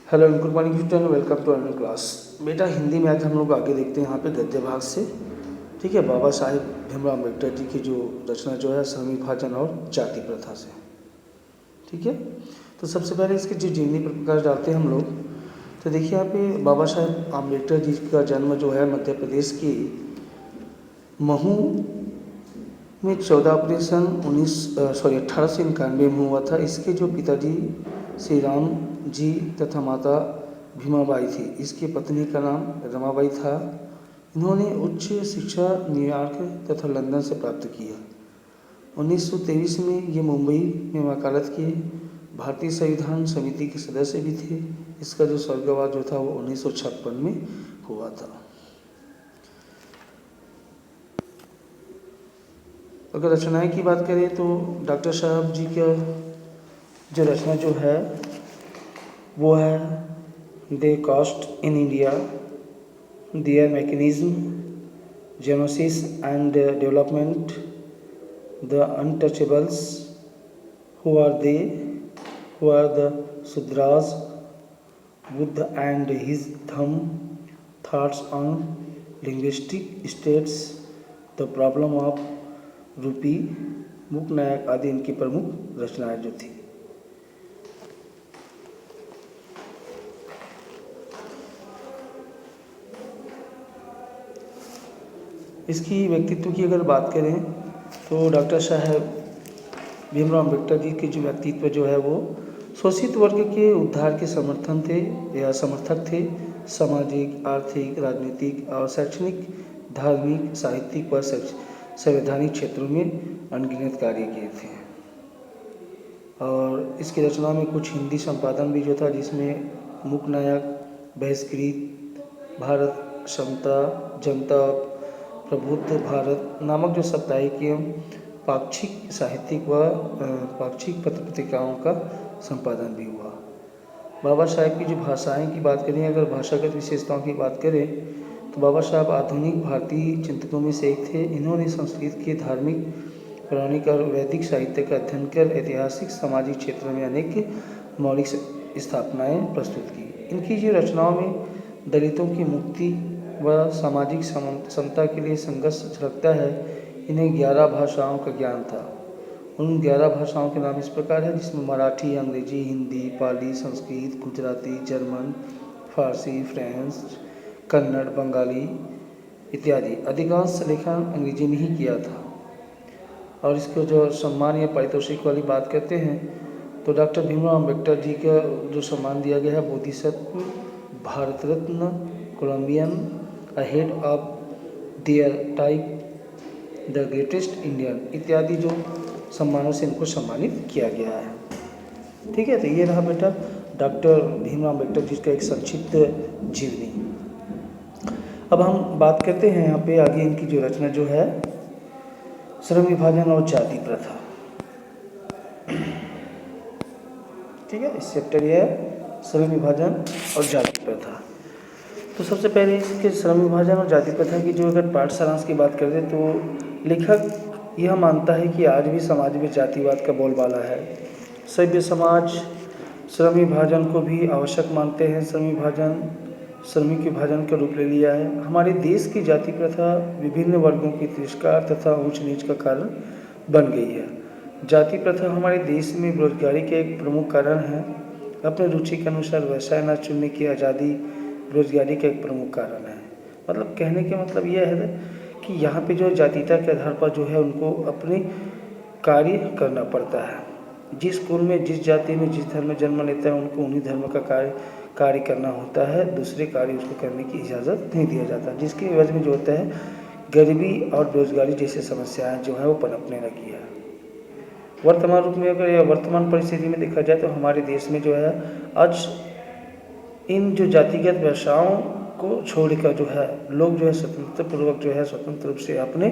Hello good morning student, welcome to another class. बेटा हिंदी में आज हम लोग आगे देखते हैं यहाँ पे गद्य भाग से। ठीक है, बाबा साहेब भीमराव अम्बेडकर जी की जो रचना जो है श्रम विभाजन और जाति प्रथा से। ठीक है, तो सबसे पहले इसके जो जीवनी पर प्रकाश डालते हैं हम लोग। तो देखिए यहाँ पे बाबा साहेब अम्बेडकर जी का जन्म जो है मध्य प्रदेश की महू में 14 अप्रैल 1891 में हुआ था। इसके जो पिताजी श्री राम जी तथा माता भीमाबाई थी, इसकी पत्नी का नाम रमाबाई था। इन्होंने उच्च शिक्षा न्यूयॉर्क तथा लंदन से प्राप्त किया। 1923 में ये मुंबई में वकालत किए। भारतीय संविधान समिति के सदस्य भी थे। इसका जो स्वर्गवास जो था वो 1956 में हुआ था। अगर रचनाएं की बात करें तो डॉक्टर साहब जी का जो रचना जो है वो है the caste in India, their mechanism, genesis and development, the untouchables, who are they, who are the Shudras, Buddha and his Dhamma, thoughts on linguistic states, the problem of rupee, Mook नायक आदि इनकी प्रमुख रचनाएं जो थी। इसकी व्यक्तित्व की अगर बात करें तो डॉक्टर साहब भीमराव अम्बेडकर जी के जो व्यक्तित्व जो है वो शोषित वर्ग के उद्धार के समर्थन थे या समर्थक थे। सामाजिक, आर्थिक, राजनीतिक और शैक्षणिक, धार्मिक, साहित्यिक व संवैधानिक क्षेत्रों में अनगिनत कार्य किए थे। और इसकी रचना में कुछ हिंदी संपादन भी जो था, जिसमें मूक नायक, बहिष्कृत, भारत समता, जनता, प्रबुद्ध भारत नामक जो साप्ताहिक एवं पाक्षिक साहित्यिक व पाक्षिक पत्र पत्रिकाओं का संपादन भी हुआ। बाबा साहेब की जो भाषाएं की बात करें, अगर भाषागत विशेषताओं की बात करें तो बाबा साहब आधुनिक भारतीय चिंतकों में से एक थे। इन्होंने संस्कृत के धार्मिक, पौराणिक और वैदिक साहित्य का अध्ययन कर ऐतिहासिक, सामाजिक क्षेत्रों में अनेक मौलिक स्थापनाएं प्रस्तुत की। इनकी जो रचनाओं में दलितों की मुक्ति व सामाजिक समता के लिए संघर्ष झलकता है। इन्हें 11 भाषाओं का ज्ञान था। उन 11 भाषाओं के नाम इस प्रकार है, जिसमें मराठी, अंग्रेजी, हिंदी, पाली, संस्कृत, गुजराती, जर्मन, फारसी, फ्रेंच, कन्नड़, बंगाली इत्यादि। अधिकांश लेखन अंग्रेजी में ही किया था। और इसको जो सम्मान या पारितोषिक वाली बात करते हैं तो डॉक्टर भीमराव अम्बेडकर जी का जो सम्मान दिया गया है, Bodhisattva, Bharat Ratna, Columbian, ahead of their time, the greatest Indian इत्यादि जो सम्मानों से इनको सम्मानित किया गया है। ठीक है, तो ये रहा बेटा डॉक्टर भीमराव अम्बेडकर जी का एक संक्षिप्त जीवनी। अब हम बात करते हैं यहाँ पे आगे इनकी जो रचना जो है श्रम विभाजन और जाति प्रथा। ठीक है, इस चैप्टर ये है श्रम विभाजन और जाति प्रथा। तो सबसे पहले इसके श्रम विभाजन और जाति प्रथा की जो अगर पाठ सारांश की बात करते तो लेखक यह मानता है कि आज भी समाज में जातिवाद का बोलबाला है। सभ्य समाज श्रम विभाजन को भी आवश्यक मानते हैं। श्रम विभाजन श्रमिक विभाजन का रूप ले लिया है। हमारे देश की जाति प्रथा विभिन्न वर्गों की तिरस्कार तथा ऊंच नीच का कारण बन गई है। जाति प्रथा हमारे देश में बेरोजगारी के एक प्रमुख कारण है। अपने रुचि के अनुसार व्यवसाय न चुनने की आज़ादी बेरोजगारी का एक प्रमुख कारण है। मतलब कहने के मतलब यह है कि यहाँ पे जो जातीयता के आधार पर जो है उनको अपने कार्य करना पड़ता है। जिस कुल में, जिस जाति में, जिस धर्म में जन्म लेता है उनको उन्हीं धर्म का कार्य करना होता है। दूसरे कार्य उसको करने की इजाज़त नहीं दिया जाता, जिसकी वजह में जो होता है गरीबी और बेरोजगारी जैसी समस्याएं जो है वो पनपने लगी है। वर्तमान रूप में अगर या वर्तमान परिस्थिति में देखा जाए तो हमारे देश में जो है आज इन जो जातिगत व्यवसायों को छोड़कर जो है लोग जो है स्वतंत्र रूप से अपने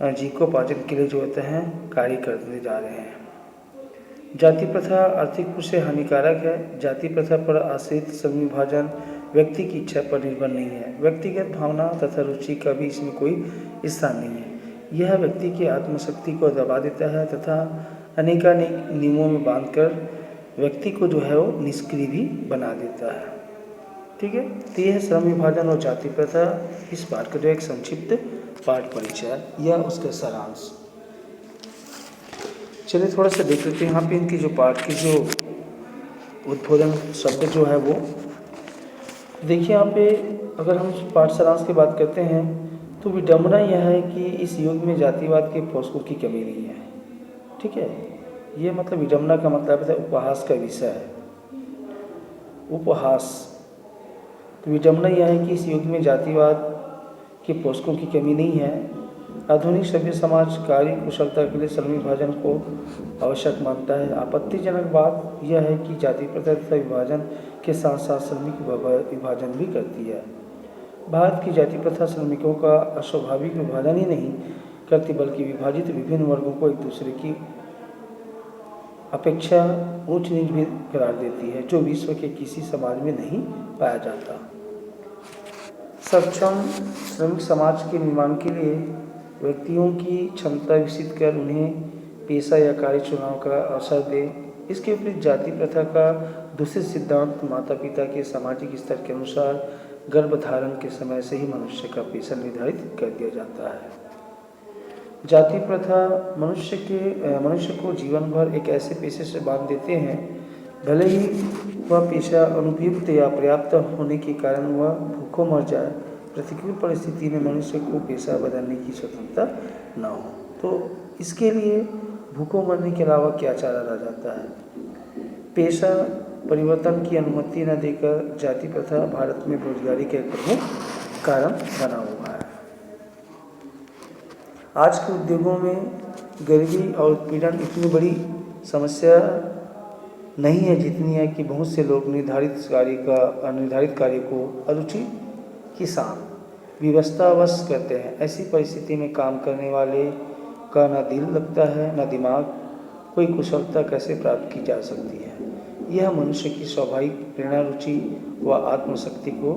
जीविकोपार्जन के लिए जो होते हैं कार्य करते जा रहे हैं। जाति प्रथा आर्थिक रूप से हानिकारक है। जाति प्रथा पर आश्रित श्रम विभाजन व्यक्ति की इच्छा पर निर्भर नहीं है। व्यक्तिगत भावना तथा रुचि का भी इसमें कोई स्थान नहीं है। यह व्यक्ति की आत्मशक्ति को दबा देता है तथा अनेकानेक नियमों में बांधकर व्यक्ति को जो है वो निष्क्रिय भी बना देता है। ठीक है, तो यह है श्रम विभाजन और जाति प्रथा इस पाठ का जो एक संक्षिप्त पाठ परिचय या उसका सारांश। चलिए थोड़ा सा देख लेते हैं यहाँ पे इनकी जो पाठ की जो उद्बोधन शब्द जो है वो देखिए। यहाँ पे अगर हम पाठ सारांश की बात करते हैं तो विडंबना यह है कि इस युग में जातिवाद के पोषकों की कमी नहीं है। ठीक है, ये मतलब विडंबना का मतलब है उपहास का विषय है, उपहास। तो विडंबना यह है कि इस युग में जातिवाद के पोषकों की कमी नहीं है। आधुनिक सभ्य समाज कार्य कुशलता के लिए श्रम विभाजन को आवश्यक मानता है। आपत्तिजनक बात यह है कि जाति प्रथा तथा विभाजन के साथ साथ श्रमिक विभाजन भी करती है। भारत की जाति प्रथा श्रमिकों का अस्वाभाविक विभाजन ही नहीं करती बल्कि विभाजित विभिन्न वर्गों को एक दूसरे की अपेक्षा ऊंच नीच भी करार देती है, जो विश्व के किसी समाज में नहीं पाया जाता। सक्षम श्रमिक समाज के निर्माण के लिए व्यक्तियों की क्षमता विकसित कर उन्हें पेशा या कार्य चुनाव का अवसर दे। इसके विपरीत जाति प्रथा का दूसरे सिद्धांत माता पिता के सामाजिक स्तर के अनुसार गर्भधारण के समय से ही मनुष्य का पेशा निर्धारित कर दिया जाता है। जाति प्रथा मनुष्य को जीवन भर एक ऐसे पेशे से बांध देते हैं, भले ही वह पेशा अनुपयुक्त या पर्याप्त होने के कारण वह भूखों मर जाए, प्रतिकूल परिस्थिति में मनुष्य को पेशा बदलने की स्वतंत्रता न हो। तो इसके लिए भूखों मरने के अलावा क्या चारा रह जाता है? पेशा परिवर्तन की अनुमति न देकर जाति प्रथा भारत में बेरोजगारी का एक प्रमुख कारण बना हुआ है। आज के उद्योगों में गरीबी और उत्पीड़न इतनी बड़ी समस्या नहीं है जितनी है कि बहुत से लोग अनिर्धारित कार्य को अरुचि के साथ विवशतावश करते हैं। ऐसी परिस्थिति में काम करने वाले का न दिल लगता है न दिमाग, कोई कुशलता कैसे प्राप्त की जा सकती है? यह मनुष्य की स्वाभाविक प्रेरणा, रुचि व आत्मशक्ति को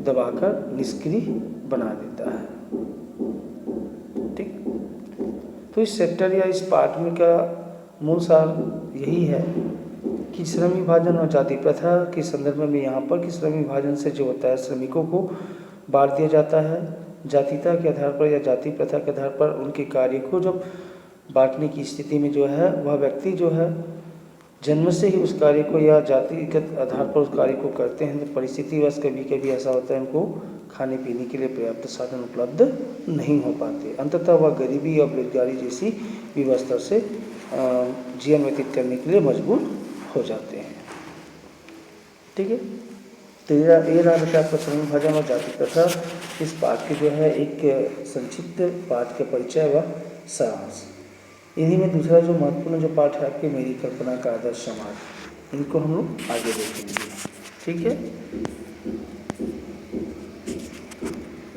दबाकर निष्क्रिय बना देता है। ठीक, तो इस चैप्टर या इस पाठ में का मूल सार यही है कि श्रम विभाजन और जाति प्रथा के संदर्भ में यहाँ पर कि श्रम विभाजन से जो होता है श्रमिकों को बांट दिया जाता है। जातिता के आधार पर या जाति प्रथा के आधार पर उनके कार्य को जब बांटने की स्थिति में जो है वह व्यक्ति जो है जन्म से ही उस कार्य को या जातिगत आधार पर उस कार्य को करते हैं, तो परिस्थितिवश कभी कभी ऐसा होता है उनको खाने पीने के लिए पर्याप्त साधन उपलब्ध नहीं हो पाते। अंततः वह गरीबी और बेरोजगारी जैसी व्यवस्था से जीवन व्यतीत करने के लिए मजबूर हो जाते हैं। ठीक है, तो ये रहा बेटा आपका श्रम विभाजन और जाति प्रथा इस पाठ के जो है एक संक्षिप्त पाठ का परिचय व सारांश। इन्हीं में दूसरा जो महत्वपूर्ण जो पाठ है आपके मेरी कल्पना का आदर्श समाज, इनको हम लोग आगे देखेंगे। ठीक है,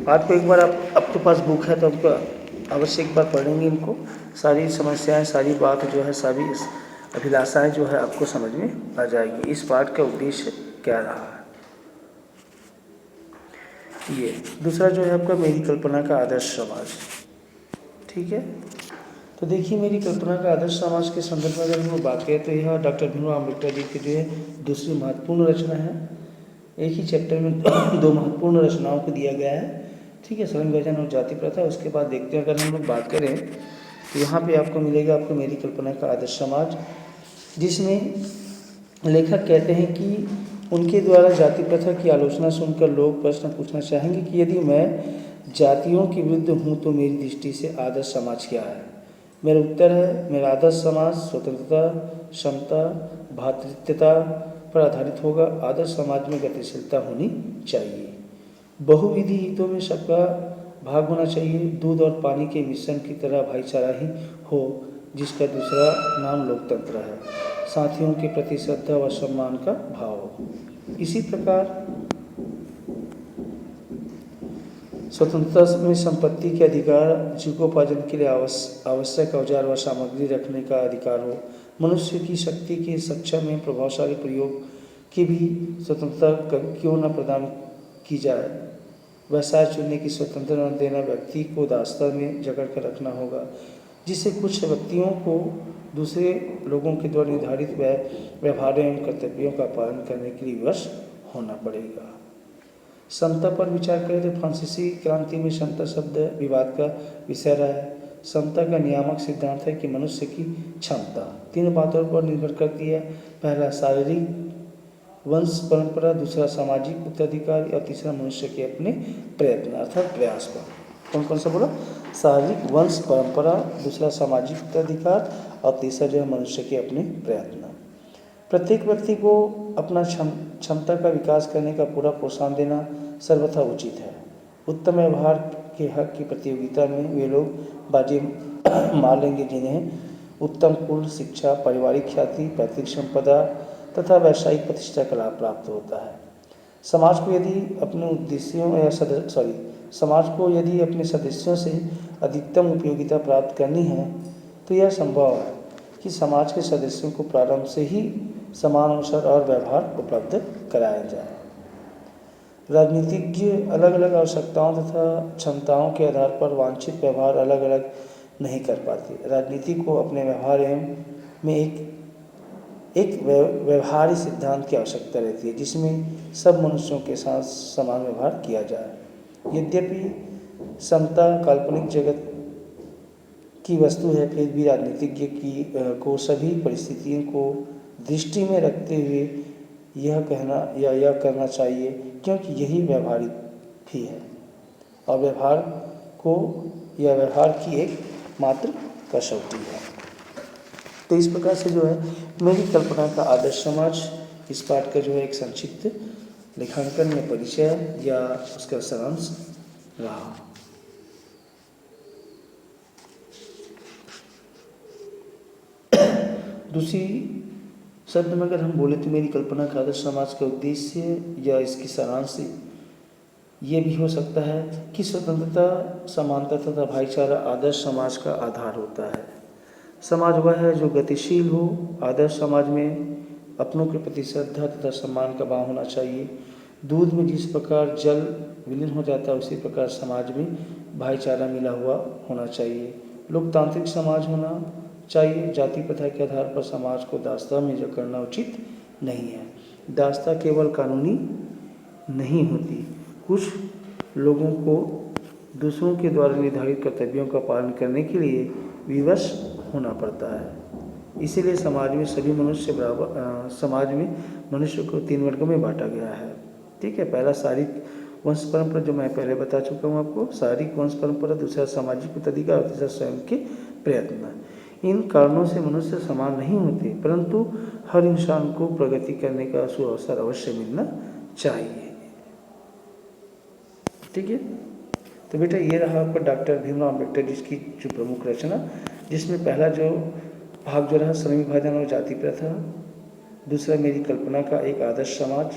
पाठ को एक बार आपके पास बुक है तो आपको अवश्य एक बार पढ़ेंगे इनको। सारी समस्याएं, सारी बात जो है, सारी अभिलाषाएं जो है आपको समझ में आ जाएगी। इस पाठ का उद्देश्य क्या रहा है। ये दूसरा जो है आपका मेरी कल्पना का आदर्श समाज। ठीक है, तो देखिए मेरी कल्पना का आदर्श समाज के संदर्भ में अगर हम बात करें तो यह डॉक्टर भीमराव अम्बेडकर जी की जो है दूसरी महत्वपूर्ण रचना है। एक ही चैप्टर में दो महत्वपूर्ण रचनाओं को दिया गया है। ठीक है, श्रम विभाजन और जाति प्रथा। उसके बाद देखते हैं अगर हम लोग बात करें तो यहाँ पे आपको मिलेगा आपको मेरी कल्पना का आदर्श समाज, जिसमें लेखक कहते हैं कि उनके द्वारा जाति प्रथा की आलोचना सुनकर लोग प्रश्न पूछना चाहेंगे कि यदि मैं जातियों के विरुद्ध हूँ तो मेरी दृष्टि से आदर्श समाज क्या है। मेरा उत्तर है, मेरा आदर्श समाज स्वतंत्रता, समता, भ्रातृत्वता पर आधारित होगा। आदर्श समाज में गतिशीलता होनी चाहिए, बहुविधि हितों में सबका भाग होना चाहिए, दूध और पानी के मिश्रण की तरह भाईचारा ही हो जिसका दूसरा नाम लोकतंत्र है, साथियों के प्रति श्रद्धा व सम्मान का भाव हो। इसी प्रकार स्वतंत्रता में संपत्ति के अधिकार, जीविकोपार्जन के लिए आवश्यक औजार व सामग्री रखने का अधिकार हो। मनुष्य की शक्ति के सक्षम में प्रभावशाली प्रयोग की भी स्वतंत्रता क्यों न प्रदान की जाए। व्यवसाय चुनने की स्वतंत्रता न देना, व्यक्ति को दास्तान में जकड़ कर रखना होगा। जिससे कुछ व्यक्तियों को दूसरे लोगों के द्वारा निर्धारित व्यवहार एवं कर्तव्यों का पालन करने के लिए विवश होना पड़ेगा। समता पर विचार करें तो फ्रांसीसी क्रांति में समता शब्द विवाद का विषय रहा है। समता का नियामक सिद्धांत है कि मनुष्य की क्षमता 3 बातों पर निर्भर करती है। पहला शारीरिक वंश परंपरा, दूसरा सामाजिक उत्तराधिकार और तीसरा मनुष्य के अपने प्रयत्न अर्थात प्रयास पर। कौन कौन सा बोला? शारीरिक वंश परंपरा, दूसरा सामाजिक उत्तराधिकार और तीसरा जो है मनुष्य के अपने प्रयत्न। प्रत्येक व्यक्ति को अपना क्षमता का विकास करने का पूरा प्रोत्साहन देना सर्वथा उचित है। उत्तम व्यवहार के हक की प्रतियोगिता में वे लोग बाजी मार लेंगे जिन्हें उत्तम कुल, शिक्षा, पारिवारिक ख्याति, पैतृक संपदा तथा व्यावसायिक प्रतिष्ठा का लाभ प्राप्त होता है। समाज को यदि अपने सदस्यों से अधिकतम उपयोगिता प्राप्त करनी है तो यह संभव है कि समाज के सदस्यों को प्रारंभ से ही समान अवसर और व्यवहार उपलब्ध कराया जाए। राजनीतिज्ञ अलग अलग आवश्यकताओं तथा क्षमताओं के आधार पर वांछित व्यवहार अलग अलग नहीं कर पाते। राजनीति को अपने व्यवहार में एक व्यवहार्य सिद्धांत की आवश्यकता रहती है जिसमें सब मनुष्यों के साथ समान व्यवहार किया जाए। यद्यपि समता काल्पनिक जगत की वस्तु है, फिर भी राजनीतिज्ञ को सभी परिस्थितियों को दृष्टि में रखते हुए यह करना चाहिए क्योंकि यही व्यवहारिक भी है और व्यवहार की एक मात्र कसौटी है। तो इस प्रकार से जो है मेरी कल्पना का आदर्श समाज इस पाठ का जो है एक संक्षिप्त लेखांकन में परिचय या उसका सारांश रहा। दूसरी शब्द में अगर हम बोले तो मेरी कल्पना का आदर्श समाज का उद्देश्य या इसकी सारांश ये भी हो सकता है कि स्वतंत्रता, समानता तथा भाईचारा आदर्श समाज का आधार होता है। समाज वह है जो गतिशील हो। आदर्श समाज में अपनों के प्रति श्रद्धा तथा सम्मान का भाव होना चाहिए। दूध में जिस प्रकार जल विलीन हो जाता है उसी प्रकार समाज में भाईचारा मिला हुआ होना चाहिए। लोकतांत्रिक समाज होना चाहिए। जाति प्रथा के आधार पर समाज को दास्ता में जकड़ना उचित नहीं है। दास्ता केवल कानूनी नहीं होती, कुछ लोगों को दूसरों के द्वारा निर्धारित कर्तव्यों का पालन करने के लिए विवश होना पड़ता है। इसीलिए समाज में मनुष्य को 3 वर्गों में बांटा गया है। ठीक है, पहला शारीरिक वंश परंपरा जो मैं पहले बता चुका हूँ आपको, शारीरिक वंश परंपरा, दूसरा सामाजिक उत्तराधिकार और तीसरा स्वयं के प्रयत्न। इन कारणों से मनुष्य समान नहीं होते, परंतु हर इंसान को प्रगति करने का सुअवसर अवश्य मिलना चाहिए। ठीक है, तो बेटा ये रहा आपका डॉक्टर भीमराव अम्बेडकर जी की जो प्रमुख रचना, जिसमें पहला जो भाग जो रहा श्रम विभाजन और जाति प्रथा, दूसरा मेरी कल्पना का एक आदर्श समाज।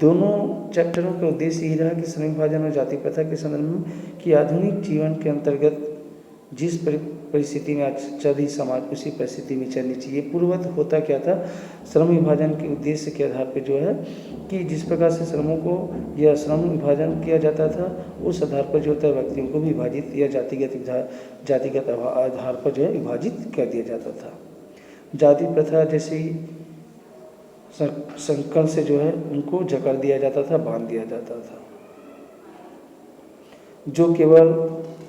दोनों चैप्टरों का उद्देश्य यही रहा कि श्रम विभाजन और जाति प्रथा के संदर्भ में कि आधुनिक जीवन के अंतर्गत जिस परिस्थिति में आज चल रही समाज उसी परिस्थिति में चलनी चाहिए। पूर्ववत होता क्या था, श्रम विभाजन के उद्देश्य के आधार पर जो है कि जिस प्रकार से श्रमों को या श्रम विभाजन किया जाता था उस आधार पर जो होता है व्यक्तियों को विभाजित या जातिगत आधार पर जो है विभाजित कर दिया जाता था। जाति प्रथा जैसी संकल्प से जो है उनको जकड़ दिया जाता था, बांध दिया जाता था, जो केवल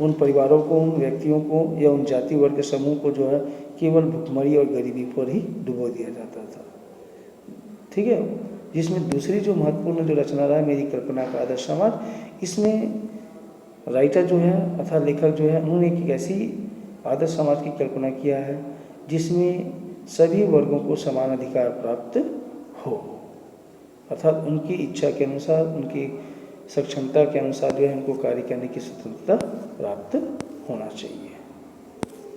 उन परिवारों को, उन व्यक्तियों को या उन जाति वर्ग समूह को जो है केवल भुखमरी और गरीबी पर ही डुबो दिया जाता था। ठीक है, जिसमें दूसरी जो महत्वपूर्ण जो रचना रहा है मेरी कल्पना का आदर्श समाज, इसमें राइटर जो है अर्थात लेखक जो है उन्होंने एक ऐसी आदर्श समाज की कल्पना किया है जिसमें सभी वर्गों को समान अधिकार प्राप्त हो, अर्थात उनकी इच्छा के अनुसार, उनकी सक्षमता के अनुसार जो है उनको कार्य करने की स्वतंत्रता प्राप्त होना चाहिए।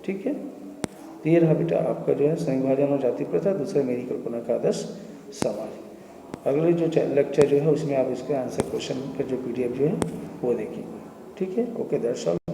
ठीक है, तो ये रहा बेटा आपका जो है श्रम विभाजन और जाति प्रथा, दूसरा मेरी कल्पना का आदर्श समाज। अगले जो लेक्चर जो है उसमें आप इसका आंसर क्वेश्चन का जो PDF जो है वो देखेंगे। ठीक है, ओके, दैट्स ऑल।